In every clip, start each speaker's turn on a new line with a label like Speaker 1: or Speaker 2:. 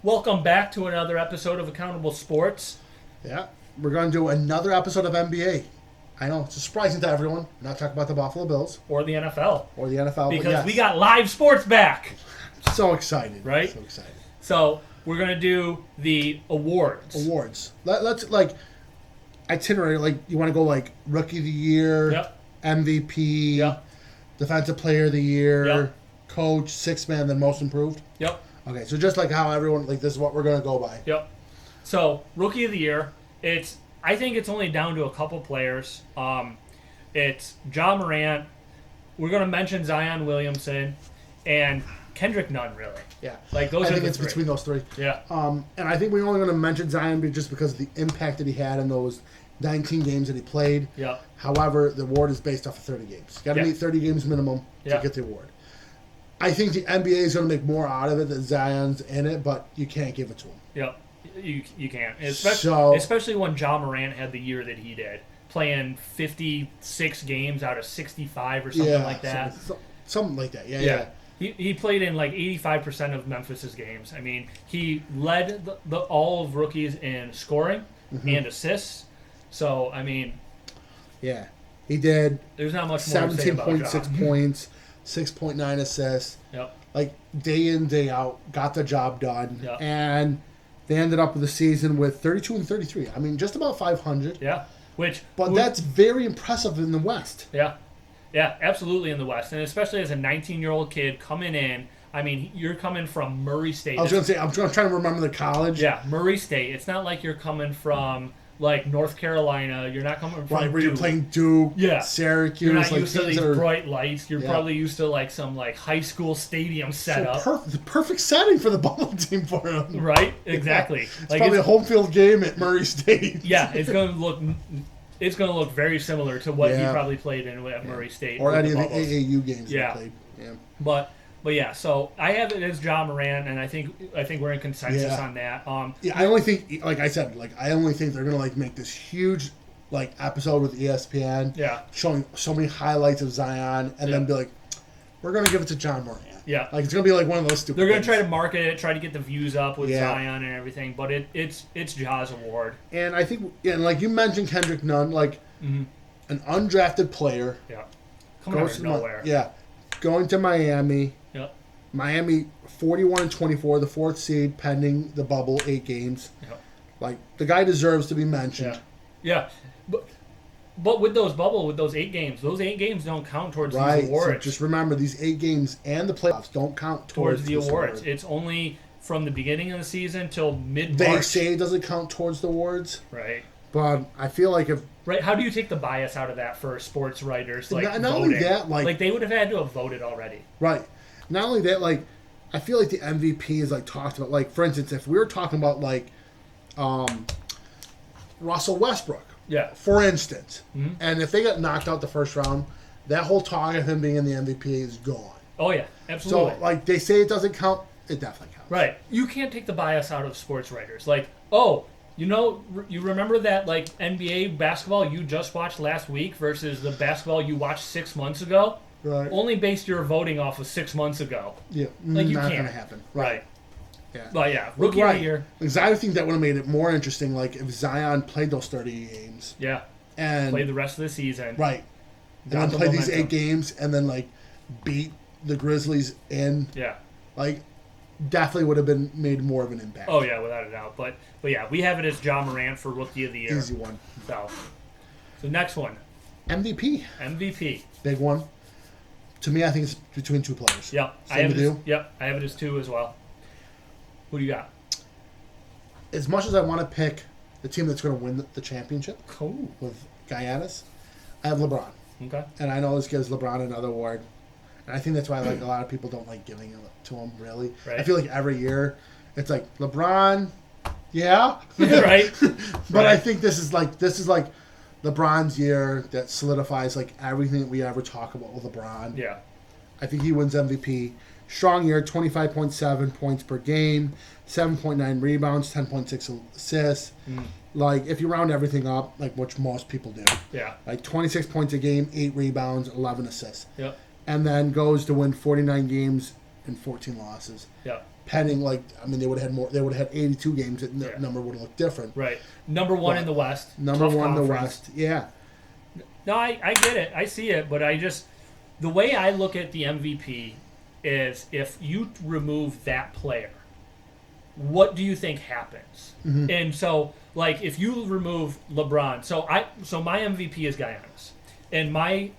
Speaker 1: Welcome back to another episode of Accountable Sports.
Speaker 2: Yeah, we're going to do another episode of NBA. I know, it's surprising to everyone. We're not talking about the Buffalo Bills.
Speaker 1: Or the NFL.
Speaker 2: Or the NFL.
Speaker 1: Because we got live sports back.
Speaker 2: So excited.
Speaker 1: Right?
Speaker 2: So excited.
Speaker 1: So, we're going to do the awards.
Speaker 2: Let's, itinerary, you want to go, Rookie of the Year,
Speaker 1: Yep.
Speaker 2: MVP,
Speaker 1: Yep.
Speaker 2: Defensive Player of the Year,
Speaker 1: Yep.
Speaker 2: Coach, Sixth Man, then Most Improved?
Speaker 1: Yep.
Speaker 2: Okay, so just like how everyone, this is what we're going to go by.
Speaker 1: Yep. So, Rookie of the Year, I think it's only down to a couple players. It's Ja Morant. We're going to mention Zion Williamson and Kendrick Nunn, really.
Speaker 2: Yeah.
Speaker 1: Those
Speaker 2: I
Speaker 1: are
Speaker 2: think
Speaker 1: the
Speaker 2: it's
Speaker 1: three.
Speaker 2: between those three.
Speaker 1: Yeah.
Speaker 2: And I think we're only going to mention Zion just because of the impact that he had in those 19 games that he played.
Speaker 1: Yeah.
Speaker 2: However, the award is based off of 30 games. You got to meet 30 games minimum to get the award. I think the NBA is going to make more out of it than Zion's in it, but you can't give it to him.
Speaker 1: Yep. You can't. Especially when Ja Morant had the year that he did, playing 56 games out of 65 or something like that.
Speaker 2: Something like that, yeah.
Speaker 1: He played in 85% of Memphis's games. I mean, he led all of rookies in scoring and assists. So, I mean...
Speaker 2: Yeah. He did
Speaker 1: there's not much more to say about Ja.
Speaker 2: 17.6 points, 6.9 assists.
Speaker 1: Yep.
Speaker 2: Day in, day out, got the job done.
Speaker 1: Yep.
Speaker 2: And they ended up with the season with 32 and 33. I mean, just about 500.
Speaker 1: Yeah.
Speaker 2: But that's very impressive in the West.
Speaker 1: Yeah. Yeah, absolutely in the West. And especially as a 19-year-old kid coming in, I mean, you're coming from Murray State.
Speaker 2: I was going to say, I'm trying to remember the college.
Speaker 1: Yeah, Murray State. It's not like you're coming from, North Carolina. You're not coming from
Speaker 2: where
Speaker 1: Duke.
Speaker 2: you're playing Duke, Syracuse.
Speaker 1: You're not used to these bright lights. You're probably used to, some, high school stadium setup.
Speaker 2: The perfect setting for the bubble team for him.
Speaker 1: Right? Exactly.
Speaker 2: Yeah. It's probably a home field game at Murray State.
Speaker 1: Yeah, it's going to look very similar to what he probably played in at Murray State.
Speaker 2: Or any of the AAU games he played. Yeah.
Speaker 1: But yeah, so I have it as Ja Morant, and I think we're in consensus on that.
Speaker 2: I only think, like I said, I only think they're gonna make this huge episode with ESPN, showing so many highlights of Zion, and then be like, we're gonna give it to Ja Morant.
Speaker 1: Yeah,
Speaker 2: it's gonna be one of those stupid.
Speaker 1: They're gonna try to market it, try to get the views up with Zion and everything, but it's Ja's award.
Speaker 2: And I think, and like you mentioned, Kendrick Nunn, an undrafted player,
Speaker 1: coming out of nowhere,
Speaker 2: going to Miami.
Speaker 1: Yep.
Speaker 2: Miami 41-24, the fourth seed, pending the bubble, 8 games.
Speaker 1: Yep.
Speaker 2: The guy deserves to be mentioned.
Speaker 1: Yeah. But with those 8 games, those 8 games don't count towards these awards.
Speaker 2: So just remember, these 8 games and the playoffs don't count towards
Speaker 1: the awards. It's only from the beginning of the season till mid-March.
Speaker 2: They say it doesn't count towards the awards.
Speaker 1: Right.
Speaker 2: But I feel like if...
Speaker 1: Right, how do you take the bias out of that for sports writers?
Speaker 2: Not
Speaker 1: voting?
Speaker 2: Only that,
Speaker 1: they would have had to have voted already.
Speaker 2: Right. Not only that, I feel like the MVP is, talked about. For instance, if we were talking about, Russell Westbrook.
Speaker 1: Yeah.
Speaker 2: For instance. Mm-hmm. And if they got knocked out the first round, that whole talk of him being in the MVP is gone.
Speaker 1: Oh, yeah. Absolutely.
Speaker 2: So, they say it doesn't count. It definitely counts.
Speaker 1: Right. You can't take the bias out of sports writers. You remember that, NBA basketball you just watched last week versus the basketball you watched 6 months ago?
Speaker 2: Right.
Speaker 1: Only based your voting off of 6 months ago.
Speaker 2: Yeah.
Speaker 1: You
Speaker 2: not
Speaker 1: can't.
Speaker 2: going to happen.
Speaker 1: Right.
Speaker 2: Yeah.
Speaker 1: But yeah, rookie of the year.
Speaker 2: Because I think that would have made it more interesting, if Zion played those 30 games.
Speaker 1: Yeah.
Speaker 2: And
Speaker 1: played the rest of the season.
Speaker 2: Right. And then played these 8 games and then, beat the Grizzlies in.
Speaker 1: Yeah.
Speaker 2: Definitely would have been made more of an impact.
Speaker 1: Oh, yeah, without a doubt. But yeah, we have it as Ja Morant for rookie of the year.
Speaker 2: Easy one.
Speaker 1: So next one.
Speaker 2: MVP. Big one. To me, I think it's between 2 players.
Speaker 1: Yep. I have it as 2 as well. Who do you got?
Speaker 2: As much as I want to pick the team that's going to win the championship
Speaker 1: with
Speaker 2: Giannis, I have LeBron.
Speaker 1: Okay.
Speaker 2: And I know this gives LeBron another award. And I think that's why a lot of people don't like giving it to him, really.
Speaker 1: Right.
Speaker 2: I feel like every year it's LeBron, yeah.
Speaker 1: Right.
Speaker 2: But I think this is LeBron's year that solidifies everything that we ever talk about with LeBron.
Speaker 1: Yeah.
Speaker 2: I think he wins MVP. Strong year, 25.7 points per game, 7.9 rebounds, 10.6 assists. If you round everything up, which most people do.
Speaker 1: Yeah.
Speaker 2: 26 points a game, 8 rebounds, 11 assists.
Speaker 1: Yep.
Speaker 2: And then goes to win 49 games and 14 losses.
Speaker 1: Yep.
Speaker 2: pending they would have had more. They would have had 82 games. That
Speaker 1: Yeah.
Speaker 2: number would have looked different.
Speaker 1: Right. Number one
Speaker 2: But
Speaker 1: in the West.
Speaker 2: Number
Speaker 1: Tough
Speaker 2: one in the
Speaker 1: conference.
Speaker 2: West. Yeah.
Speaker 1: No, I get it. I see it. But the way I look at the MVP is if you remove that player, what do you think happens?
Speaker 2: Mm-hmm.
Speaker 1: And so, like, if you remove LeBron, so my MVP is Giannis. And my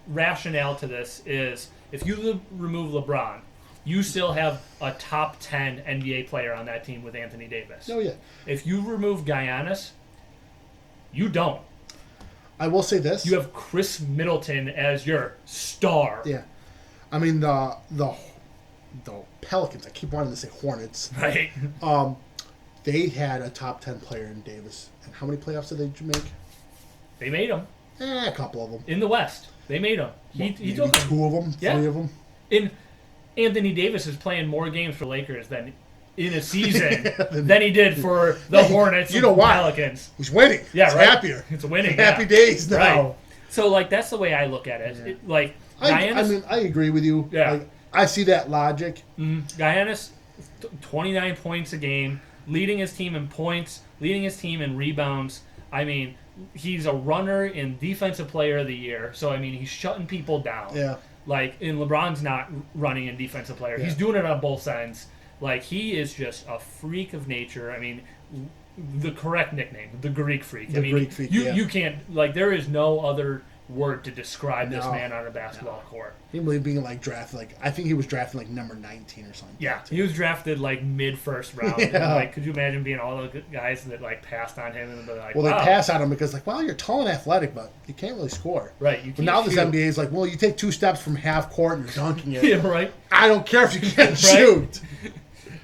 Speaker 1: rationale to this is if you remove LeBron, you still have a top 10 NBA player on that team with Anthony Davis.
Speaker 2: Oh yeah.
Speaker 1: If you remove Giannis, you don't.
Speaker 2: I will say this.
Speaker 1: You have Chris Middleton as your star.
Speaker 2: Yeah. I mean the Pelicans. I keep wanting to say Hornets.
Speaker 1: Right.
Speaker 2: They had a top 10 player in Davis. And how many playoffs did they make?
Speaker 1: They made him.
Speaker 2: A couple of them.
Speaker 1: In the West. They made him. He
Speaker 2: Maybe
Speaker 1: took him.
Speaker 2: 2 of them,
Speaker 1: Yeah.
Speaker 2: 3 of them.
Speaker 1: And Anthony Davis is playing more games for Lakers than in a season than he did for the Hornets
Speaker 2: You know
Speaker 1: and
Speaker 2: why?
Speaker 1: Pelicans.
Speaker 2: He's winning.
Speaker 1: Yeah,
Speaker 2: He's
Speaker 1: right.
Speaker 2: happier.
Speaker 1: It's winning.
Speaker 2: Happy
Speaker 1: yeah.
Speaker 2: days now.
Speaker 1: Right. So, like, that's the way I look at it.
Speaker 2: Yeah.
Speaker 1: Like,
Speaker 2: I
Speaker 1: Giannis,
Speaker 2: mean, I agree with you.
Speaker 1: Yeah.
Speaker 2: Like, I see that logic.
Speaker 1: Giannis, 29 points a game, leading his team in points, leading his team in rebounds. I mean, he's a runner and defensive player of the year. So, I mean, he's shutting people down.
Speaker 2: Yeah.
Speaker 1: Like, and LeBron's not running in defensive player.
Speaker 2: Yeah.
Speaker 1: He's doing it on both ends. Like, he is just a freak of nature. I mean, the correct nickname, the Greek freak.
Speaker 2: The Greek freak,
Speaker 1: you,
Speaker 2: yeah.
Speaker 1: you can't, like, there is no other word to describe this
Speaker 2: No.
Speaker 1: man on a basketball court.
Speaker 2: He believe being drafted I think he was drafted number 19 or something.
Speaker 1: Yeah, he was drafted like mid-first round.
Speaker 2: Yeah.
Speaker 1: And, like, could you imagine being all the guys that like passed on him and be like,
Speaker 2: Well,
Speaker 1: wow.
Speaker 2: they pass on him because well, you're tall and athletic, but you can't really score.
Speaker 1: Right, you
Speaker 2: But
Speaker 1: can't
Speaker 2: now this
Speaker 1: shoot.
Speaker 2: NBA is well, you take 2 steps from half court and you're dunking it.
Speaker 1: Yeah, right.
Speaker 2: I don't care if you can't shoot.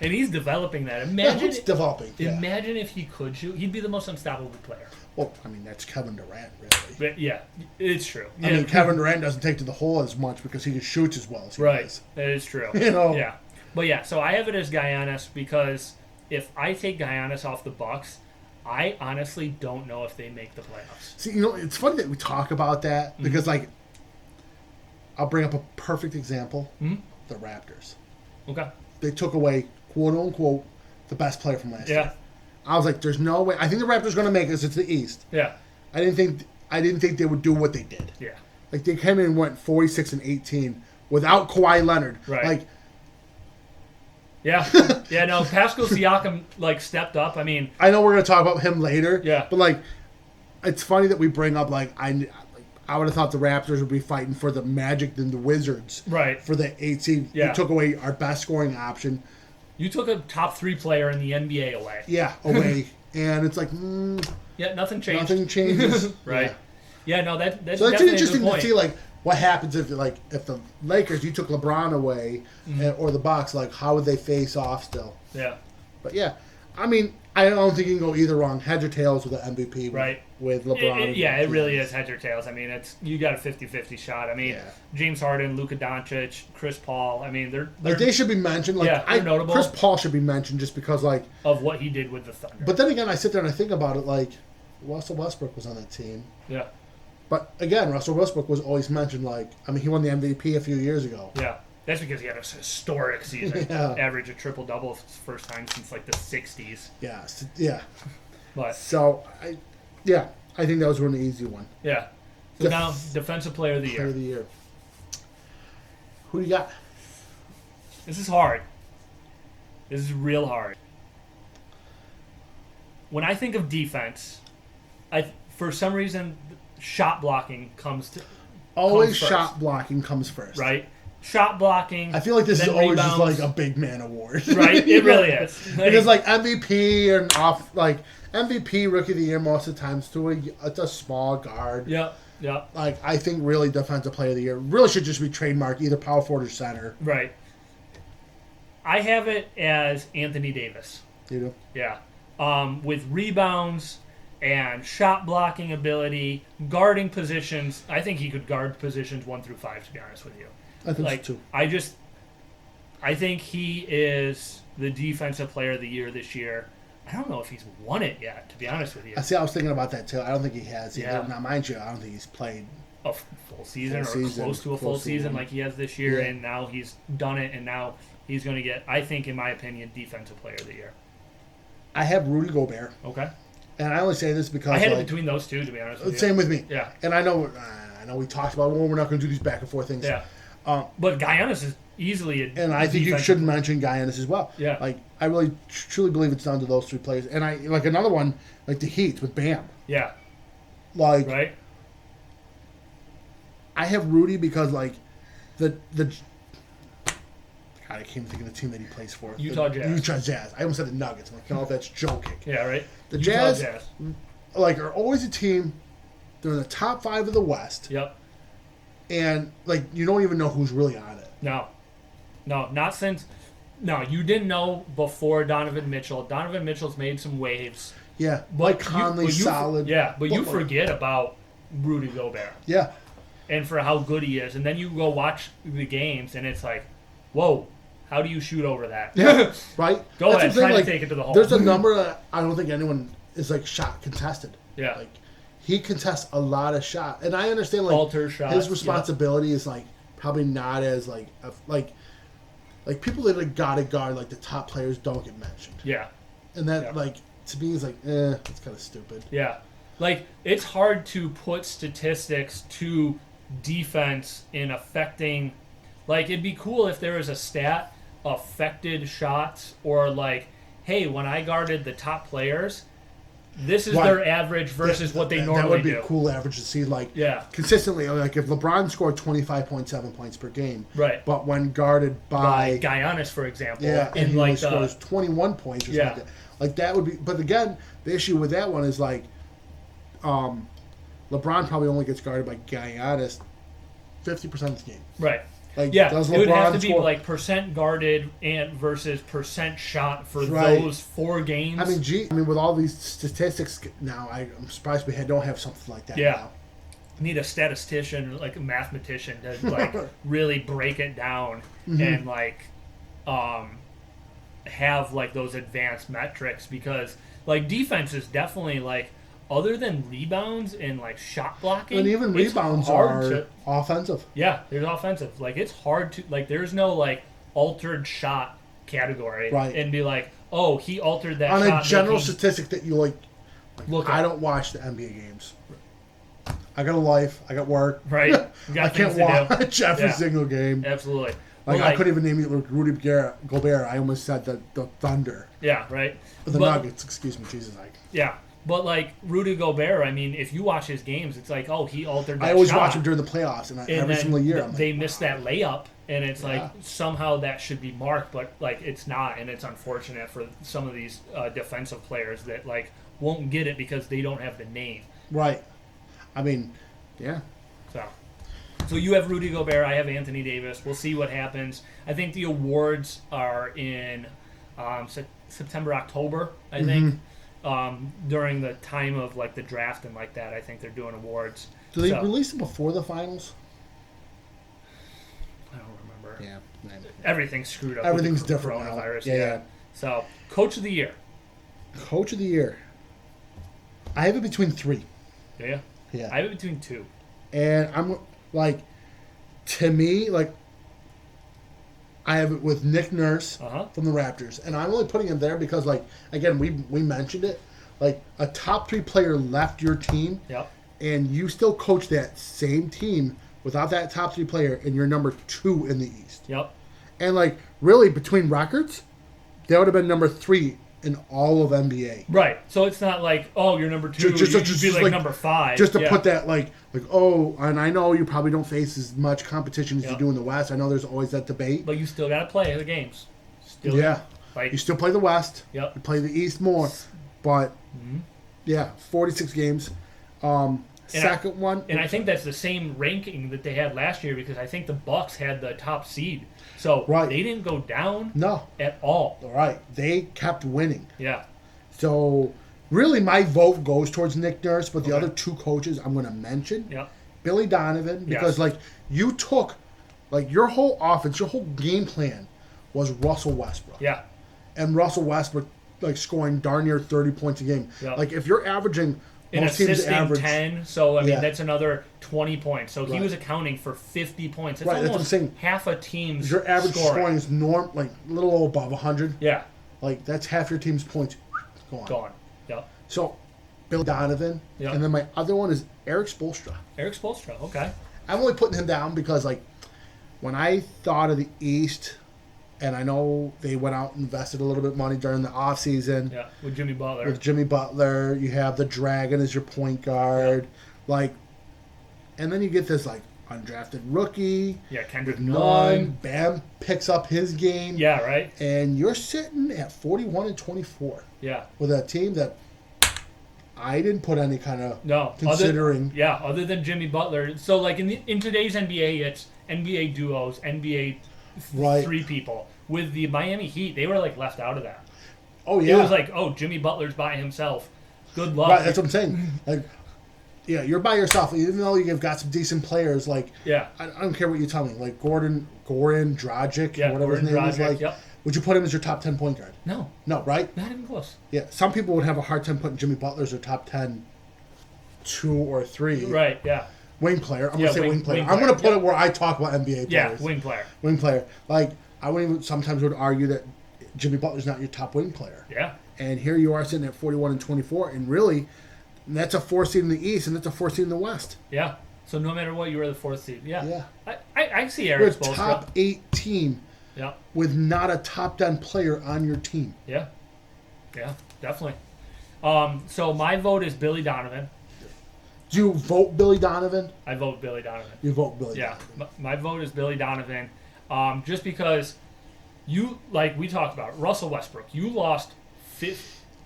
Speaker 1: And he's developing that.
Speaker 2: Yeah,
Speaker 1: Imagine,
Speaker 2: it's developing. Yeah.
Speaker 1: imagine if he could shoot. He'd be the most unstoppable player.
Speaker 2: Well, I mean, that's Kevin Durant, really.
Speaker 1: But yeah, it's true.
Speaker 2: I
Speaker 1: Yeah.
Speaker 2: mean, Kevin Durant doesn't take to the hole as much because he just shoots as well as he
Speaker 1: Right,
Speaker 2: does.
Speaker 1: that is true.
Speaker 2: You know?
Speaker 1: Yeah, but yeah. So I have it as Giannis because if I take Giannis off the Bucks, I honestly don't know if they make the playoffs.
Speaker 2: See, it's funny that we talk about that because, I'll bring up a perfect example: the Raptors.
Speaker 1: Okay.
Speaker 2: They took away, quote unquote, the best player from last
Speaker 1: Yeah.
Speaker 2: year. I was like, "There's no way." I think the Raptors are going to make it. It's the East.
Speaker 1: Yeah.
Speaker 2: I didn't think they would do what they did.
Speaker 1: Yeah.
Speaker 2: Like they came in and went 46-18 without Kawhi Leonard.
Speaker 1: Right.
Speaker 2: Like,
Speaker 1: Yeah. Yeah. No, Pascal Siakam stepped up. I mean,
Speaker 2: I know we're going to talk about him later.
Speaker 1: Yeah.
Speaker 2: But it's funny that we bring up I would have thought the Raptors would be fighting for the Magic than the Wizards.
Speaker 1: right.
Speaker 2: For the 8 seed.
Speaker 1: Yeah.
Speaker 2: You took away our best scoring option.
Speaker 1: You took a top 3 player in the NBA away.
Speaker 2: Yeah, away. And it's
Speaker 1: Yeah. Nothing changed.
Speaker 2: nothing changes.
Speaker 1: Right.
Speaker 2: Yeah.
Speaker 1: Yeah. No, that's
Speaker 2: So that's
Speaker 1: definitely
Speaker 2: interesting
Speaker 1: a good
Speaker 2: to
Speaker 1: point.
Speaker 2: see what happens if the Lakers, you took LeBron away or the Bucks, how would they face off still?
Speaker 1: Yeah.
Speaker 2: But yeah, I mean, I don't think you can go either wrong. Heads or tails with the MVP
Speaker 1: Right.
Speaker 2: with LeBron.
Speaker 1: It really is heads or tails. I mean, you got a 50-50 shot. I mean,
Speaker 2: Yeah.
Speaker 1: James Harden, Luka Doncic, Chris Paul. I mean, they're
Speaker 2: They should be mentioned.
Speaker 1: they're notable.
Speaker 2: Chris Paul should be mentioned just because
Speaker 1: of what he did with the Thunder.
Speaker 2: But then again, I sit there and I think about it Russell Westbrook was on that team.
Speaker 1: Yeah.
Speaker 2: But again, Russell Westbrook was always mentioned he won the MVP a few years ago.
Speaker 1: Yeah. That's because he had a historic season.
Speaker 2: Yeah.
Speaker 1: Average a triple-double for his first time since the 60s.
Speaker 2: Yeah.
Speaker 1: But,
Speaker 2: So, I think that was an easy one.
Speaker 1: yeah. So now, Defensive Player of the
Speaker 2: Player
Speaker 1: Year.
Speaker 2: of the year. Who do you got?
Speaker 1: This is hard. This is real hard. When I think of defense, for some reason, shot blocking comes
Speaker 2: Always
Speaker 1: first.
Speaker 2: shot blocking comes first.
Speaker 1: right? Shot blocking.
Speaker 2: I feel like this is
Speaker 1: then
Speaker 2: always
Speaker 1: rebounds.
Speaker 2: just a big man award.
Speaker 1: Right? It really is.
Speaker 2: Because MVP and MVP Rookie of the Year most of the times too, it's a small guard.
Speaker 1: Yep. Yep.
Speaker 2: I think really Defensive Player of the Year really should just be trademarked either power forward or center.
Speaker 1: Right. I have it as Anthony Davis.
Speaker 2: You know?
Speaker 1: Yeah. With rebounds and shot blocking ability, guarding positions. I think he could guard positions 1 through 5, to be honest with you.
Speaker 2: I think so too.
Speaker 1: I think he is the Defensive Player of the Year this year. I don't know if he's won it yet, to be honest with you.
Speaker 2: I was thinking about that too. I don't think he has.
Speaker 1: Yeah.
Speaker 2: Now, mind you, I don't think he's played.
Speaker 1: A full season
Speaker 2: Full
Speaker 1: or
Speaker 2: season,
Speaker 1: close to a
Speaker 2: full
Speaker 1: full season
Speaker 2: season.
Speaker 1: like he has this year,
Speaker 2: Yeah.
Speaker 1: and now he's done it, and now he's going to get, I think, in my opinion, Defensive Player of the Year.
Speaker 2: I have Rudy Gobert.
Speaker 1: Okay.
Speaker 2: And I only say this because
Speaker 1: I had it between those two, to be honest with you.
Speaker 2: Same with me.
Speaker 1: Yeah.
Speaker 2: And I know we talked about, well, we're not going to do these back and forth things.
Speaker 1: Yeah. But Giannis is easily a
Speaker 2: and I think you should mention Giannis as well.
Speaker 1: Yeah.
Speaker 2: Like, I really truly believe it's down to those three players. And I like another one, like the Heat with Bam.
Speaker 1: Yeah.
Speaker 2: Like,
Speaker 1: right?
Speaker 2: I have Rudy because, like, the God, I can't even think of the team that he plays for.
Speaker 1: Utah Jazz.
Speaker 2: Utah Jazz. I almost said the Nuggets. I'm like, no, that's joking.
Speaker 1: Yeah, right?
Speaker 2: The
Speaker 1: Utah
Speaker 2: Jazz, like, are always a team. They're in the top 5 of the West.
Speaker 1: Yep.
Speaker 2: And, like, you don't even know who's really on it.
Speaker 1: No, not since. No, you didn't know before Donovan Mitchell. Donovan Mitchell's made some waves.
Speaker 2: Yeah, Mike Conley's solid.
Speaker 1: Yeah, but you forget about Rudy Gobert.
Speaker 2: Yeah.
Speaker 1: And for how good he is. And then you go watch the games, and it's like, whoa, how do you shoot over that?
Speaker 2: Yeah, right?
Speaker 1: Go ahead, try to take it to the hole.
Speaker 2: There's a number that I don't think anyone is, like, shot contested.
Speaker 1: Yeah.
Speaker 2: Like, he contests a lot of shots. And I understand, like,
Speaker 1: alter shots,
Speaker 2: his responsibility is, like, probably not as, like people that, like, gotta guard, like, the top players don't get mentioned.
Speaker 1: Yeah.
Speaker 2: And that, like, to me is like, it's kind of stupid.
Speaker 1: Yeah. Like, it's hard to put statistics to defense in affecting. Like, it'd be cool if there was a stat affected shots, or like, hey, when I guarded the top players, this is their average versus what they normally do. That would be
Speaker 2: a cool average to see, like,
Speaker 1: yeah,
Speaker 2: consistently. Like, if LeBron scored 25.7 points per game,
Speaker 1: right,
Speaker 2: but when guarded by
Speaker 1: Giannis, for example,
Speaker 2: and he only scores 21 points or something like that. Like, that would be. But again, the issue with that one is, like, LeBron probably only gets guarded by Giannis 50% of the game.
Speaker 1: Right.
Speaker 2: Like,
Speaker 1: yeah,
Speaker 2: does
Speaker 1: it would have to
Speaker 2: score?
Speaker 1: Be like percent guarded and versus percent shot for those 4 games.
Speaker 2: I mean, with all these statistics now, I'm surprised we don't have something like that now.
Speaker 1: Need a statistician, like a mathematician, to like really break it down and like have like those advanced metrics, because like defense is definitely, like, other than rebounds and like shot blocking,
Speaker 2: and even rebounds are offensive.
Speaker 1: Yeah, there's offensive. Like, it's hard to, like, there's no like altered shot category,
Speaker 2: right? And
Speaker 1: be like, oh, he altered that
Speaker 2: on
Speaker 1: shot
Speaker 2: a general statistic that you like
Speaker 1: look.
Speaker 2: I don't watch the NBA games. I got a life. I got work.
Speaker 1: Right.
Speaker 2: I can't watch every single game.
Speaker 1: Absolutely.
Speaker 2: Like, I couldn't even name you Rudy Gobert. I almost said the Thunder.
Speaker 1: Yeah, right.
Speaker 2: The Nuggets. Excuse me, Jesus.
Speaker 1: Yeah. But, like, Rudy Gobert, I mean, if you watch his games, it's like, oh, he altered that shot.
Speaker 2: I always watch him during the playoffs, and every single year.
Speaker 1: They miss that layup, and it's like, somehow that should be marked, but, like, it's not, and it's unfortunate for some of these defensive players that, like, won't get it because they don't have the name.
Speaker 2: Right. I mean, yeah.
Speaker 1: So you have Rudy Gobert, I have Anthony Davis. We'll see what happens. I think the awards are in September, October, I think. During the time of like the draft and like that, I think they're doing awards.
Speaker 2: Do they release them before the finals?
Speaker 1: I don't remember.
Speaker 2: Yeah,
Speaker 1: everything's screwed up.
Speaker 2: Everything's
Speaker 1: with the
Speaker 2: different.
Speaker 1: Coronavirus.
Speaker 2: Yeah.
Speaker 1: So, Coach of the Year.
Speaker 2: Coach of the Year. I have it between 3.
Speaker 1: Yeah.
Speaker 2: Yeah.
Speaker 1: I have it between 2. And
Speaker 2: I'm like, to me, like, I have it with Nick Nurse from the Raptors. And I'm only putting him there because, like, again, we mentioned it. Like, a top 3 player left your team, and you still coach that same team without that top 3 player, and you're number 2 in the East.
Speaker 1: Yep.
Speaker 2: And, like, really, between records, that would have been number 3 in all of NBA.
Speaker 1: Right. So it's not like, oh, you're number 2, just be like number 5.
Speaker 2: Just to put that, like, oh, and I know you probably don't face as much competition as you do in the West. I know there's always that debate.
Speaker 1: But you still got to play the games.
Speaker 2: You still play the West.
Speaker 1: Yep.
Speaker 2: You play the East more. But, 46 games. Second one.
Speaker 1: And I think that's the same ranking that they had last year, because I think the Bucks had the top seed. So they didn't go down at all.
Speaker 2: Right. They kept winning.
Speaker 1: Yeah.
Speaker 2: So, really, my vote goes towards Nick Nurse, but the other 2 coaches I'm going to mention. Billy Donovan, because, like, you took, like, your whole offense, your whole game plan was Russell Westbrook.
Speaker 1: Yeah.
Speaker 2: And Russell Westbrook, like, scoring darn near 30 points a game. Like, if you're averaging
Speaker 1: and
Speaker 2: Most teams
Speaker 1: assisting
Speaker 2: average
Speaker 1: 10. So I mean
Speaker 2: Yeah.
Speaker 1: that's another 20 points. So he
Speaker 2: Right.
Speaker 1: was accounting for 50 points. That's
Speaker 2: Right, that's what I'm
Speaker 1: almost
Speaker 2: saying.
Speaker 1: half a team's
Speaker 2: Your average
Speaker 1: scoring.
Speaker 2: scoring is like a little above 100.
Speaker 1: Yeah,
Speaker 2: Like that's half your team's points gone.
Speaker 1: gone. Yep.
Speaker 2: So Billy Donovan,
Speaker 1: Yep.
Speaker 2: and then my other one is Eric Spoelstra.
Speaker 1: Eric Spoelstra. Okay.
Speaker 2: I'm only putting him down because like when I thought of the East, and I know they went out and invested a little bit of money during the offseason.
Speaker 1: Yeah, with Jimmy Butler.
Speaker 2: With Jimmy Butler, you have the Dragon as your point guard, like, and then you get this like undrafted rookie.
Speaker 1: Yeah, Kendrick
Speaker 2: Nunn.
Speaker 1: Nunn.
Speaker 2: Bam picks up his game.
Speaker 1: Yeah, right.
Speaker 2: And you're sitting at 41-24
Speaker 1: Yeah.
Speaker 2: with a team that I didn't put any kind of
Speaker 1: No.
Speaker 2: considering.
Speaker 1: Other than Jimmy Butler. So like in today's NBA, it's NBA duos, NBA
Speaker 2: Right.
Speaker 1: three people. With the Miami Heat, they were like left out of that.
Speaker 2: Oh yeah,
Speaker 1: It was like, oh, Jimmy Butler's by himself. Good luck.
Speaker 2: right. That's what I'm saying. Like, yeah, you're by yourself. Even though you've got some decent players, like
Speaker 1: Yeah.
Speaker 2: I don't care what you tell me. Like Goran Dragic,
Speaker 1: Yeah,
Speaker 2: or whatever his
Speaker 1: Goran
Speaker 2: name is.
Speaker 1: Dragic,
Speaker 2: Like,
Speaker 1: yep.
Speaker 2: would you put him as your top 10 point guard?
Speaker 1: No,
Speaker 2: No, right?
Speaker 1: not even close.
Speaker 2: Yeah. Some people would have a hard time putting Jimmy Butler as their top 10, 2 or 3.
Speaker 1: Right, yeah.
Speaker 2: Wing player. I'm
Speaker 1: Yeah,
Speaker 2: gonna say
Speaker 1: wing-
Speaker 2: wing player.
Speaker 1: wing
Speaker 2: I'm gonna
Speaker 1: player,
Speaker 2: put it where I talk about NBA
Speaker 1: Yeah,
Speaker 2: players.
Speaker 1: wing player.
Speaker 2: Wing player. Like I would even sometimes would argue that Jimmy Butler's not your top wing player.
Speaker 1: Yeah.
Speaker 2: And here you are sitting at 41-24, and really, that's a 4 seed in the East, and that's a 4 seed in the West.
Speaker 1: Yeah. So no matter what, you were the fourth seed. Yeah.
Speaker 2: Yeah.
Speaker 1: I see
Speaker 2: You're
Speaker 1: Eric
Speaker 2: a
Speaker 1: Spoelstra.
Speaker 2: top 8 team
Speaker 1: Yeah.
Speaker 2: with not a top 10 player on your team.
Speaker 1: Yeah. Yeah, definitely. So my vote is Billy Donovan.
Speaker 2: Do you vote Billy Donovan?
Speaker 1: I vote Billy Donovan.
Speaker 2: You vote Billy
Speaker 1: Yeah,
Speaker 2: Donovan.
Speaker 1: my vote is Billy Donovan. Just because you, like we talked about, Russell Westbrook, you lost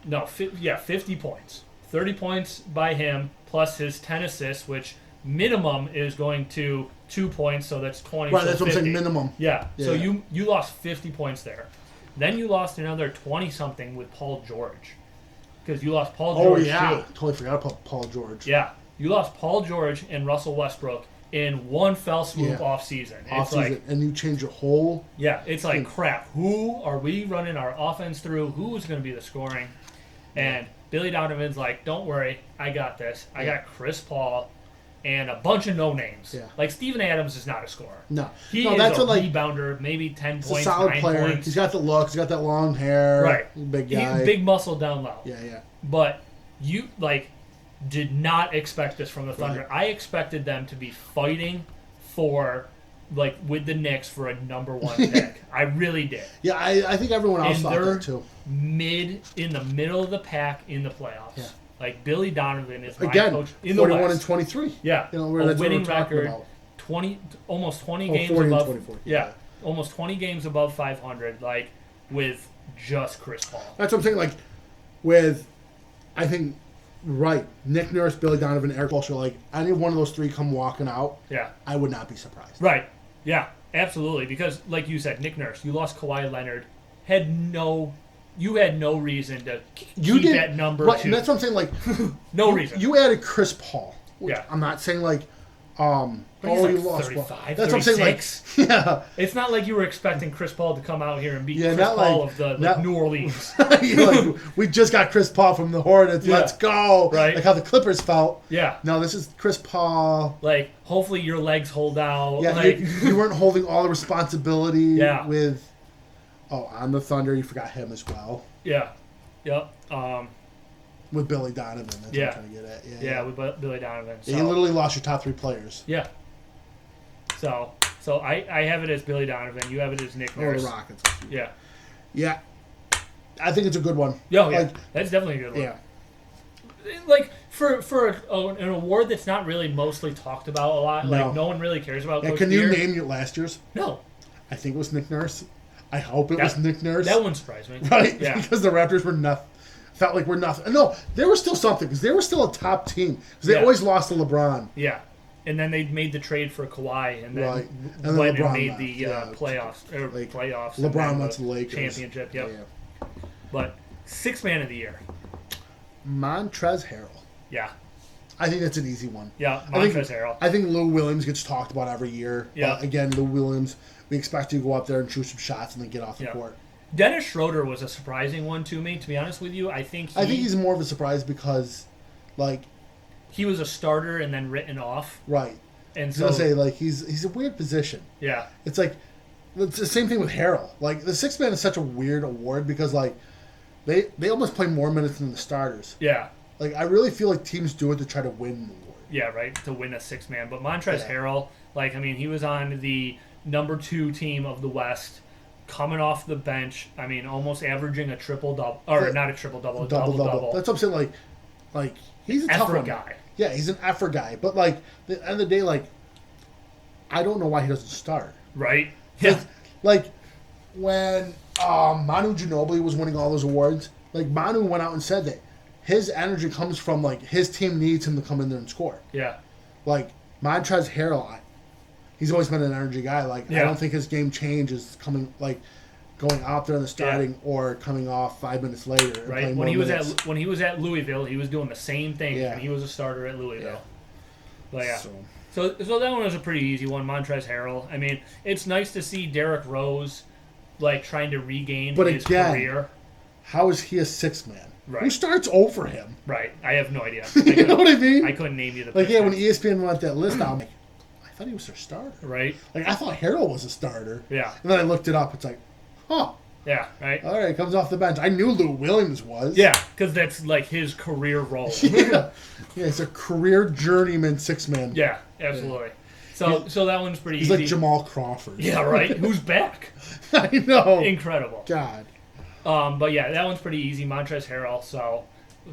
Speaker 1: 50 points. 30 points by him, plus his 10 assists, which minimum is going to 2 points, so that's 20.
Speaker 2: Right,
Speaker 1: so
Speaker 2: that's what I'm
Speaker 1: 50.
Speaker 2: saying, minimum.
Speaker 1: Yeah, so
Speaker 2: Yeah.
Speaker 1: you lost 50 points there. Then you lost another 20-something with Paul George. Because you lost Paul
Speaker 2: Oh,
Speaker 1: George,
Speaker 2: yeah.
Speaker 1: too.
Speaker 2: Totally forgot about Paul George.
Speaker 1: Yeah, you lost Paul George and Russell Westbrook in one fell swoop
Speaker 2: Yeah.
Speaker 1: off season. It's
Speaker 2: Off-season,
Speaker 1: like,
Speaker 2: and you change your whole...
Speaker 1: yeah, it's like crap. Who are we running our offense through? Who's going to be the scoring? And Billy Donovan's like, don't worry, I got this. I got Chris Paul and a bunch of no names.
Speaker 2: Yeah.
Speaker 1: Like Steven Adams is not a scorer.
Speaker 2: No.
Speaker 1: He
Speaker 2: No,
Speaker 1: is
Speaker 2: that's
Speaker 1: a
Speaker 2: what, like,
Speaker 1: rebounder, maybe 10
Speaker 2: he's
Speaker 1: points,
Speaker 2: a solid
Speaker 1: 9
Speaker 2: player.
Speaker 1: points.
Speaker 2: He's got the look. He's got that long hair.
Speaker 1: Right.
Speaker 2: He's a big
Speaker 1: He's
Speaker 2: guy.
Speaker 1: big muscle down low.
Speaker 2: Yeah, yeah.
Speaker 1: But you did not expect this from the Thunder.
Speaker 2: Right.
Speaker 1: I expected them to be fighting for with the Knicks for a number 1 pick. I really did.
Speaker 2: Yeah, I think everyone else
Speaker 1: And
Speaker 2: thought
Speaker 1: they're
Speaker 2: that too.
Speaker 1: in the middle of the pack in the playoffs.
Speaker 2: Yeah.
Speaker 1: Like Billy Donovan is my
Speaker 2: Again,
Speaker 1: coach in the
Speaker 2: 41
Speaker 1: West.
Speaker 2: and 23.
Speaker 1: Yeah,
Speaker 2: You know,
Speaker 1: a
Speaker 2: that's what
Speaker 1: winning
Speaker 2: we're talking
Speaker 1: record,
Speaker 2: about.
Speaker 1: 20
Speaker 2: Oh,
Speaker 1: games
Speaker 2: 40 and
Speaker 1: above.
Speaker 2: 24.
Speaker 1: Yeah, almost 20 games above 500. Like with just Chris Paul.
Speaker 2: That's what I'm saying. Like, with, I think, right, Nick Nurse, Billy Donovan, Eric Spoelstra, like, any one of those three come walking out,
Speaker 1: Yeah.
Speaker 2: I would not be surprised.
Speaker 1: Right. Yeah, absolutely. Because, like you said, Nick Nurse, you lost Kawhi Leonard, you had no reason to keep that number
Speaker 2: right,
Speaker 1: 2.
Speaker 2: and that's what I'm saying. Like,
Speaker 1: No reason.
Speaker 2: you added Chris Paul. Which
Speaker 1: Yeah.
Speaker 2: I'm not saying like,
Speaker 1: But he's
Speaker 2: you
Speaker 1: like
Speaker 2: lost.
Speaker 1: 35,
Speaker 2: That's what I'm saying. Like,
Speaker 1: 36.
Speaker 2: yeah,
Speaker 1: It's not like you were expecting Chris Paul to come out here and beat
Speaker 2: Yeah,
Speaker 1: Chris
Speaker 2: not
Speaker 1: Paul
Speaker 2: like-
Speaker 1: of the
Speaker 2: not-
Speaker 1: New Orleans.
Speaker 2: You're like, we just got Chris Paul from the Hornets.
Speaker 1: Yeah.
Speaker 2: Let's go.
Speaker 1: Right.
Speaker 2: Like how the Clippers felt.
Speaker 1: Yeah.
Speaker 2: No, this is Chris Paul.
Speaker 1: Like, hopefully your legs hold out.
Speaker 2: Yeah,
Speaker 1: like,
Speaker 2: you weren't holding all the responsibility
Speaker 1: Yeah.
Speaker 2: with. Oh, on the Thunder, you forgot him as well.
Speaker 1: yeah. Yep.
Speaker 2: With Billy Donovan. That's
Speaker 1: Yeah.
Speaker 2: what I'm trying to get at.
Speaker 1: Yeah, with Billy Donovan. So,
Speaker 2: Yeah, you literally lost your top 3 players.
Speaker 1: yeah. So I have it as Billy Donovan. You have it as Nick
Speaker 2: Or
Speaker 1: Nurse.
Speaker 2: the Rockets.
Speaker 1: Yeah.
Speaker 2: Yeah. I think it's a good one.
Speaker 1: Yeah,
Speaker 2: Like,
Speaker 1: that's definitely a good one.
Speaker 2: yeah.
Speaker 1: Like for an award that's not really mostly talked about a lot. Like no one really cares about.
Speaker 2: Yeah,
Speaker 1: Coach
Speaker 2: can you
Speaker 1: Beer.
Speaker 2: name your last year's?
Speaker 1: No,
Speaker 2: I think it was Nick Nurse. I hope it was Nick Nurse.
Speaker 1: that wouldn't surprise me.
Speaker 2: Right?
Speaker 1: Yeah.
Speaker 2: Because the Raptors were nothing. Felt like we're nothing. No, they were still something because they were still a top team. Because they
Speaker 1: Yeah.
Speaker 2: always lost to LeBron.
Speaker 1: Yeah. And then they made the trade for Kawhi, and then
Speaker 2: Right. And then
Speaker 1: went
Speaker 2: LeBron
Speaker 1: and made
Speaker 2: left.
Speaker 1: the
Speaker 2: Yeah.
Speaker 1: playoffs. Or
Speaker 2: Like,
Speaker 1: playoffs. and
Speaker 2: LeBron
Speaker 1: then
Speaker 2: went to the Lakers.
Speaker 1: Championship. Yep.
Speaker 2: Yeah.
Speaker 1: But 6th man of the year.
Speaker 2: Montrezl Harrell.
Speaker 1: Yeah.
Speaker 2: I think that's an easy one.
Speaker 1: Yeah.
Speaker 2: I think-
Speaker 1: Montrezl Harrell.
Speaker 2: I think Lou Williams gets talked about every year.
Speaker 1: Yeah.
Speaker 2: But again, Lou Williams, we expect you to go up there and shoot some shots and then get off the
Speaker 1: Yeah.
Speaker 2: court.
Speaker 1: Dennis Schroeder was a surprising one to me. To be honest with you, I think
Speaker 2: I think he's more of a surprise because, Like,
Speaker 1: he was a starter and then written off.
Speaker 2: right.
Speaker 1: And
Speaker 2: I was
Speaker 1: so
Speaker 2: gonna say, like, he's a weird position.
Speaker 1: yeah.
Speaker 2: It's like it's the same thing with Harrell. Like, the sixth man is such a weird award because like they almost play more minutes than the starters.
Speaker 1: Yeah.
Speaker 2: Like, I really feel like teams do it to try to win the award.
Speaker 1: Yeah, right, to win a six-man. But Montrezl Harrell, like, I mean, he was on the number 2 team of the West, coming off the bench. I mean, almost averaging a triple-double. Or not a triple-double, a double-double.
Speaker 2: That's what I'm saying. Like he's a tough
Speaker 1: effort
Speaker 2: one.
Speaker 1: guy.
Speaker 2: Yeah, he's an effort guy. But, like, at the end of the day, like, I don't know why he doesn't start.
Speaker 1: Right? Yeah.
Speaker 2: Like, when Manu Ginobili was winning all those awards, like, Manu went out and said that his energy comes from, like, his team needs him to come in there and score.
Speaker 1: Yeah.
Speaker 2: Like, Montrezl Harrell, he's always been an energy guy. Like, I don't think his game change is coming, like, going out there in the starting or coming off 5 minutes later.
Speaker 1: Right. When he was at Louisville, he was doing the same thing.
Speaker 2: Yeah.
Speaker 1: And he was a starter at Louisville.
Speaker 2: Yeah.
Speaker 1: But yeah. So that one was a pretty easy one, Montrezl Harrell. I mean, it's nice to see Derrick Rose, like, trying to regain his career.
Speaker 2: How is he a sixth man?
Speaker 1: Right.
Speaker 2: Who starts over him?
Speaker 1: Right. I have no idea.
Speaker 2: You know what I mean?
Speaker 1: I couldn't name you the
Speaker 2: like, yeah, when ESPN went that list out, I'm like, I thought he was their starter.
Speaker 1: Right.
Speaker 2: Like, I thought Harrell was a starter.
Speaker 1: Yeah.
Speaker 2: And then I looked it up. It's like, huh.
Speaker 1: Yeah, right.
Speaker 2: All right, comes off the bench. I knew Lou Williams was.
Speaker 1: Yeah, because that's, like, his career role.
Speaker 2: Yeah, it's a career journeyman six-man.
Speaker 1: Yeah, absolutely. So that one's pretty
Speaker 2: easy. He's like Jamal Crawford.
Speaker 1: Yeah, right. Who's back?
Speaker 2: I know.
Speaker 1: Incredible.
Speaker 2: God.
Speaker 1: But yeah, that one's pretty easy. Montrezl Harrell.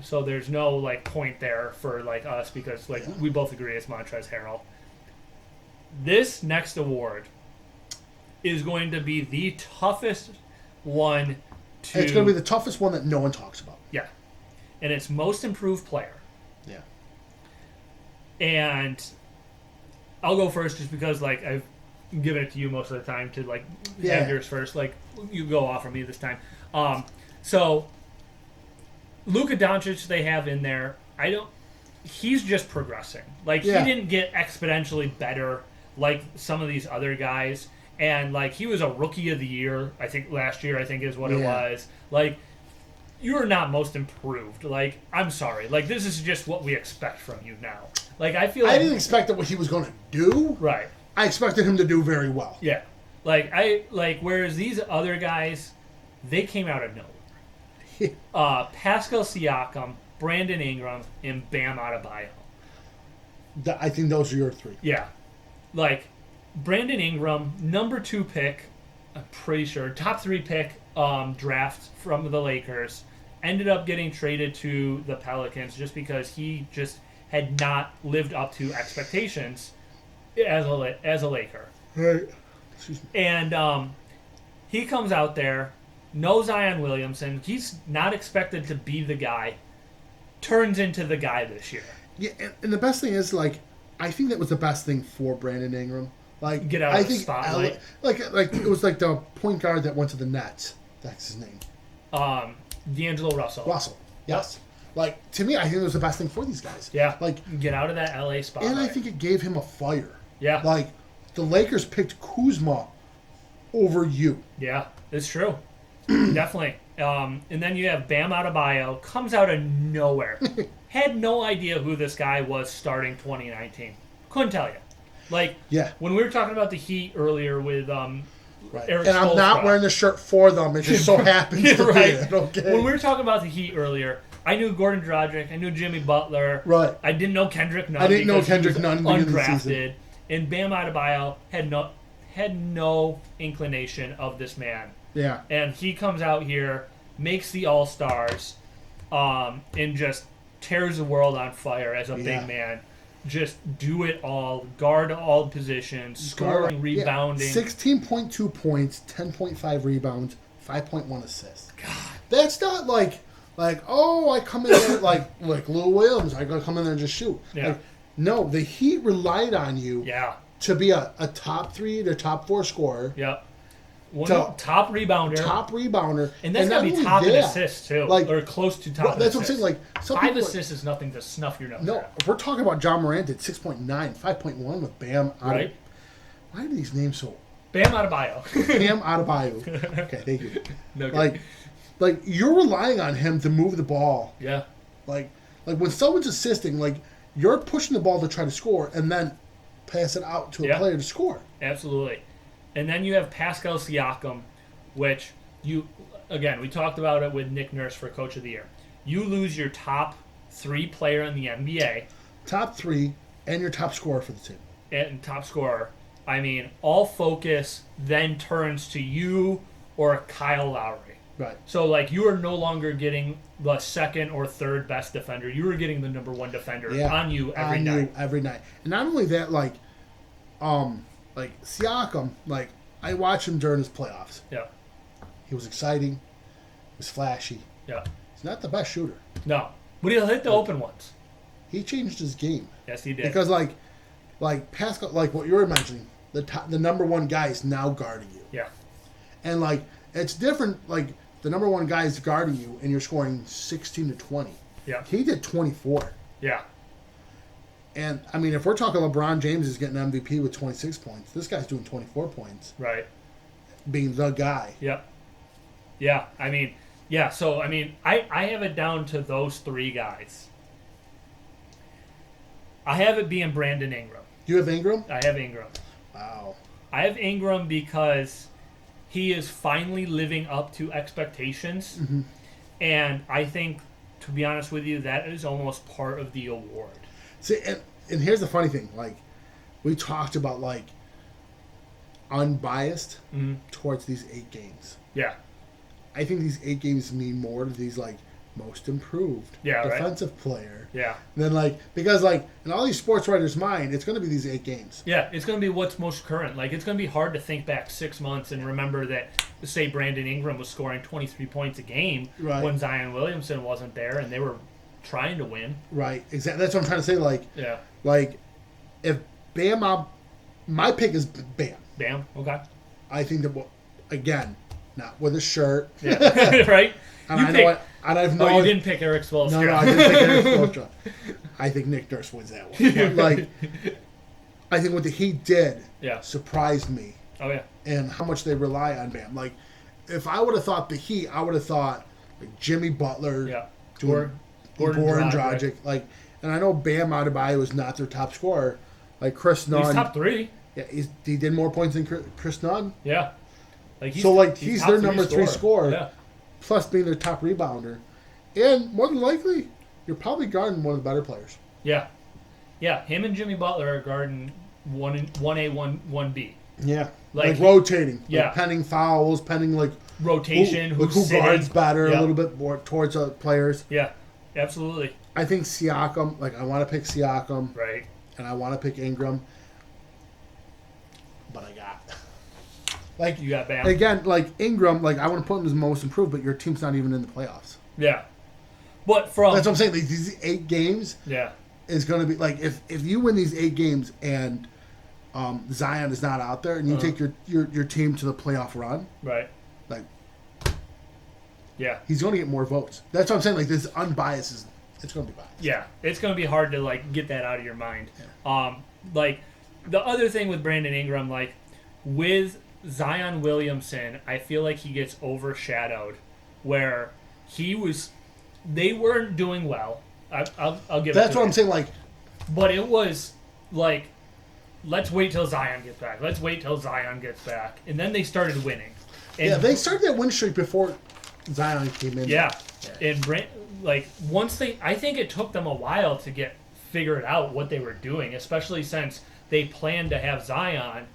Speaker 1: So there's no, like, point there for, like, us because, like, we both agree it's Montrezl Harrell. This next award is going to be the toughest one to...
Speaker 2: It's going to be the toughest one that no one talks about.
Speaker 1: Yeah. And it's most improved player.
Speaker 2: Yeah.
Speaker 1: And I'll go first just because, like, I've given it to you most of the time to, like, have yours first. Like, you go off of me this time. So, Luka Doncic they have in there. He's just progressing. Like, he didn't get exponentially better like some of these other guys. And, like, he was a rookie of the year, I think, last year, I think is what it was. Like, you're not most improved. Like, I'm sorry. Like, this is just what we expect from you now. Like, I feel like...
Speaker 2: I didn't expect that what he was going to do.
Speaker 1: Right.
Speaker 2: I expected him to do very well.
Speaker 1: Yeah. Whereas these other guys, they came out of nowhere. Pascal Siakam, Brandon Ingram, and Bam Adebayo.
Speaker 2: I think those are your three.
Speaker 1: Yeah. Like... Brandon Ingram, number 2 pick, I'm pretty sure, top 3 pick draft from the Lakers, ended up getting traded to the Pelicans just because he just had not lived up to expectations as a Laker.
Speaker 2: Right.
Speaker 1: And he comes out there, no Zion Williamson, he's not expected to be the guy, turns into the guy this year.
Speaker 2: Yeah, and the best thing is, like, I think that was the best thing for Brandon Ingram. Like,
Speaker 1: get out of the spotlight.
Speaker 2: Like it was like the point guard that went to the Nets. That's his name.
Speaker 1: D'Angelo Russell.
Speaker 2: Russell. Yes. Like, to me, I think it was the best thing for these guys.
Speaker 1: Yeah.
Speaker 2: Like,
Speaker 1: get out of that LA spotlight.
Speaker 2: And I think it gave him a fire.
Speaker 1: Yeah.
Speaker 2: Like, the Lakers picked Kuzma over you.
Speaker 1: Yeah, it's true. Definitely. And then you have Bam Adebayo, comes out of nowhere. Had no idea who this guy was starting 2019. Couldn't tell you. Like, when we were talking about the Heat earlier with Eric
Speaker 2: and I'm not wearing the shirt for them. It just so happens to be it. Okay.
Speaker 1: When we were talking about the Heat earlier, I knew Gordon Dragic. I knew Jimmy Butler.
Speaker 2: Right.
Speaker 1: I didn't know Kendrick Nunn.
Speaker 2: I didn't know Kendrick Nunn
Speaker 1: undrafted. And Bam Adebayo had no inclination of this man.
Speaker 2: Yeah.
Speaker 1: And he comes out here, makes the All-Stars, and just tears the world on fire as a big man. Just do it all, guard all positions, scoring, rebounding.
Speaker 2: 16.2 points, 10.5 rebounds, 5.1 assists.
Speaker 1: God.
Speaker 2: That's not like oh, I come in there like Lou Williams, I gotta come in there and just shoot.
Speaker 1: Yeah.
Speaker 2: Like, no, the Heat relied on you to be a top 3 to top 4 scorer.
Speaker 1: Yep. Top rebounder.
Speaker 2: Top rebounder.
Speaker 1: And that's got to be top in assists, too. Like, or close to top in
Speaker 2: that's
Speaker 1: assists.
Speaker 2: what I'm saying.
Speaker 1: 5 assists is nothing to snuff your nose.
Speaker 2: No, if we're talking about John Morant at 6.9, 5.1 with Bam.
Speaker 1: Right.
Speaker 2: Why are these names so...
Speaker 1: Bam Adebayo.
Speaker 2: Bam Adebayo. Okay, thank you.
Speaker 1: No good.
Speaker 2: Like, you're relying on him to move the ball.
Speaker 1: Yeah.
Speaker 2: Like, Like when someone's assisting, like you're pushing the ball to try to score and then pass it out to a player to score.
Speaker 1: Absolutely. And then you have Pascal Siakam, which we talked about it with Nick Nurse for Coach of the Year. You lose your top 3 player in the NBA.
Speaker 2: Top 3 and your top scorer for the team.
Speaker 1: And top scorer. I mean, all focus then turns to you or Kyle Lowry.
Speaker 2: Right.
Speaker 1: So, like, you are no longer getting the second or third best defender. You are getting the number 1 defender on you every night.
Speaker 2: And not only that, like Siakam, like, I watched him during his playoffs.
Speaker 1: Yeah.
Speaker 2: He was exciting. He was flashy.
Speaker 1: Yeah.
Speaker 2: He's not the best shooter.
Speaker 1: No. But he'll hit the open ones.
Speaker 2: He changed his game.
Speaker 1: Yes, he did.
Speaker 2: Because, like Pascal, like what you were mentioning, the number 1 guy is now guarding you.
Speaker 1: Yeah.
Speaker 2: And, like, it's different, like, the number 1 guy is guarding you and you're scoring 16 to 20.
Speaker 1: Yeah.
Speaker 2: He did 24.
Speaker 1: Yeah.
Speaker 2: And, I mean, if we're talking LeBron James is getting MVP with 26 points, this guy's doing 24 points.
Speaker 1: Right.
Speaker 2: Being the guy.
Speaker 1: Yep. Yeah. I mean, yeah. So, I mean, I have it down to those 3 guys. I have it being Brandon Ingram.
Speaker 2: You have Ingram?
Speaker 1: I have Ingram.
Speaker 2: Wow.
Speaker 1: I have Ingram because he is finally living up to expectations.
Speaker 2: Mm-hmm.
Speaker 1: And I think, to be honest with you, that is almost part of the award.
Speaker 2: See, and here's the funny thing. Like, we talked about, like, unbiased towards these 8 games.
Speaker 1: Yeah.
Speaker 2: I think these 8 games mean more to these, like, most improved defensive player.
Speaker 1: Yeah.
Speaker 2: Than, like, because, like, in all these sports writers' mind, it's going to be these 8 games.
Speaker 1: Yeah, it's going to be what's most current. Like, it's going to be hard to think back 6 months and remember that, say, Brandon Ingram was scoring 23 points a game when Zion Williamson wasn't there and they were trying to win.
Speaker 2: Right. Exactly. That's what I'm trying to say. Like,
Speaker 1: yeah.
Speaker 2: Like, if Bam, my pick is Bam.
Speaker 1: Bam. Okay.
Speaker 2: I think that, again, not with a shirt.
Speaker 1: Yeah. Right?
Speaker 2: And I know what. And I've known.
Speaker 1: Oh, you didn't pick Eric Spoelstra.
Speaker 2: No, I didn't pick Eric Spoelstra. I think Nick Nurse wins that one. But, like, I think what the Heat did surprised me.
Speaker 1: Oh, yeah.
Speaker 2: And how much they rely on Bam. Like, if I would have thought the Heat, I would have thought like Jimmy Butler,
Speaker 1: Gordon
Speaker 2: Dragic. Like, and I know Bam Adebayo was not their top scorer. Like Chris Nunn.
Speaker 1: He's top 3.
Speaker 2: Yeah, he did more points than Chris Nunn.
Speaker 1: Yeah. Like
Speaker 2: he's their number 3 scorer.
Speaker 1: Yeah.
Speaker 2: Plus being their top rebounder. And more than likely, you're probably guarding one of the better players.
Speaker 1: Yeah. Yeah, him and Jimmy Butler are guarding 1A, 1B.
Speaker 2: Yeah. Like rotating.
Speaker 1: Yeah.
Speaker 2: Like pending fouls, pending like
Speaker 1: rotation,
Speaker 2: who guards better a little bit more towards players.
Speaker 1: Yeah. Absolutely.
Speaker 2: I think Siakam, like I want to pick Siakam.
Speaker 1: Right.
Speaker 2: And I want to pick Ingram. But I got like
Speaker 1: you got Bam.
Speaker 2: Again, like Ingram, like I want to put him as most improved, but your team's not even in the playoffs.
Speaker 1: Yeah. But that's what
Speaker 2: I'm saying. Like, these 8 games is going to be like if you win these 8 games and Zion is not out there and you take your team to the playoff run,
Speaker 1: right?
Speaker 2: Like,
Speaker 1: yeah,
Speaker 2: he's going to get more votes. That's what I'm saying. Like this unbiased is it's going to be biased.
Speaker 1: Yeah, it's going to be hard to like get that out of your mind. Yeah. Like the other thing with Brandon Ingram, like with Zion Williamson, I feel like he gets overshadowed where they weren't doing well. I'll give
Speaker 2: That's
Speaker 1: it
Speaker 2: what I'm saying. Like,
Speaker 1: but it was like, let's wait till Zion gets back. Let's wait till Zion gets back, and then they started winning. And
Speaker 2: they started that win streak before Zion came in.
Speaker 1: Yeah, and once I think it took them a while to get figured out what they were doing, especially since they planned to have Zion,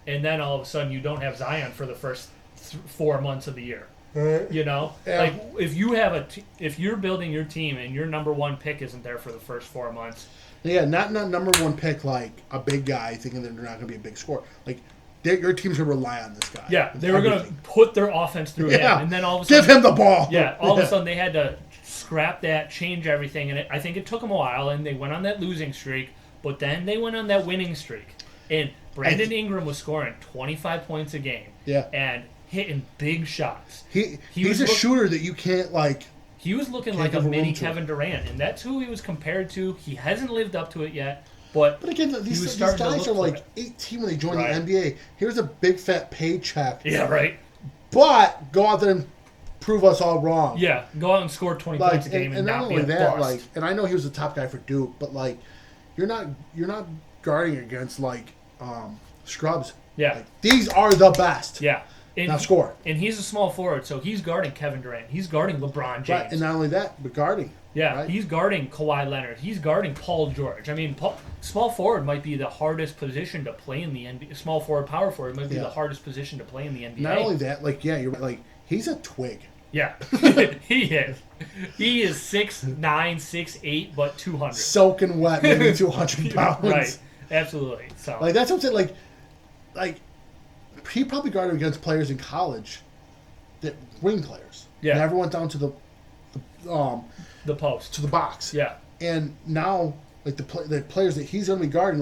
Speaker 1: and then all of a sudden you don't have Zion for the first 4 months of the year. You know, like if you have if you're building your team and your number 1 pick isn't there for the first 4 months.
Speaker 2: Yeah, not number 1 pick like a big guy thinking that they're not going to be a big scorer. Like your team's going to rely on this guy.
Speaker 1: Yeah, they were going to put their offense through him, and then all of a sudden
Speaker 2: give him the ball.
Speaker 1: Yeah, all of a sudden they had to scrap that, change everything, and I think it took them a while, and they went on that losing streak, but then they went on that winning streak, and Brandon Ingram was scoring 25 points a game.
Speaker 2: Yeah,
Speaker 1: and hitting big shots.
Speaker 2: He's a shooter that you can't like.
Speaker 1: He was looking like a mini Kevin Durant, and that's who he was compared to. He hasn't lived up to it yet, but
Speaker 2: again, these guys are like 18 when they join the NBA. Here's a big fat paycheck.
Speaker 1: Yeah, right.
Speaker 2: But go out there and prove us all wrong.
Speaker 1: Yeah, go out and score 20 points a game and
Speaker 2: not
Speaker 1: not be
Speaker 2: only
Speaker 1: a
Speaker 2: that,
Speaker 1: bust.
Speaker 2: and I know he was the top guy for Duke, but you're not guarding against scrubs.
Speaker 1: Yeah.
Speaker 2: These are the best.
Speaker 1: Yeah. And
Speaker 2: now score.
Speaker 1: And he's a small forward, so he's guarding Kevin Durant. He's guarding LeBron James.
Speaker 2: Right, and not only that, but guarding.
Speaker 1: Yeah,
Speaker 2: right?
Speaker 1: He's guarding Kawhi Leonard. He's guarding Paul George. I mean, small forward might be the hardest position to play in the NBA. Small forward, power forward might be the hardest position to play in the NBA.
Speaker 2: Not only that, you're right, he's a twig.
Speaker 1: Yeah, he is. He is 6'9", 6'8", but 200.
Speaker 2: Soaking wet, maybe 200 pounds.
Speaker 1: Right, absolutely. So
Speaker 2: that's what I'm saying. He probably guarded against players in college, that wing players.
Speaker 1: Yeah.
Speaker 2: Never went down to the
Speaker 1: post,
Speaker 2: to the box.
Speaker 1: Yeah.
Speaker 2: And now, the players that he's going to be guarding,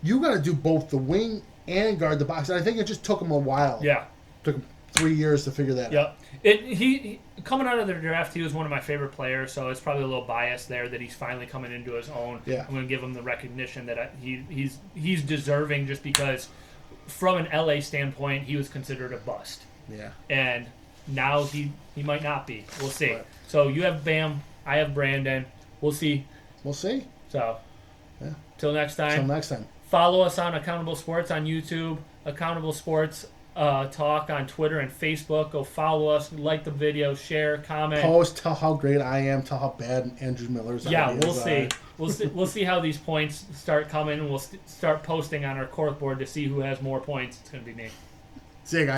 Speaker 2: you got to do both the wing and guard the box. And I think it just took him a while.
Speaker 1: Yeah.
Speaker 2: Took him 3 years to figure that out.
Speaker 1: He coming out of the draft, he was one of my favorite players, so it's probably a little biased there that he's finally coming into his own.
Speaker 2: Yeah.
Speaker 1: I'm going to give him the recognition that he's deserving, just because from an LA standpoint, he was considered a bust.
Speaker 2: Yeah.
Speaker 1: And now he might not be. We'll see.
Speaker 2: Right.
Speaker 1: So you have Bam, I have Brandon. We'll see.
Speaker 2: We'll see.
Speaker 1: So,
Speaker 2: yeah.
Speaker 1: Till next time.
Speaker 2: Till next time.
Speaker 1: Follow us on Accountable Sports on YouTube, Accountable Sports Talk on Twitter and Facebook. Go follow us, like the video, share, comment.
Speaker 2: Post, tell how great I am, tell how bad Andrew Miller's
Speaker 1: we'll see. We'll see how these points start coming. We'll start posting on our cork board to see who has more points. It's going to be me.
Speaker 2: See you guys.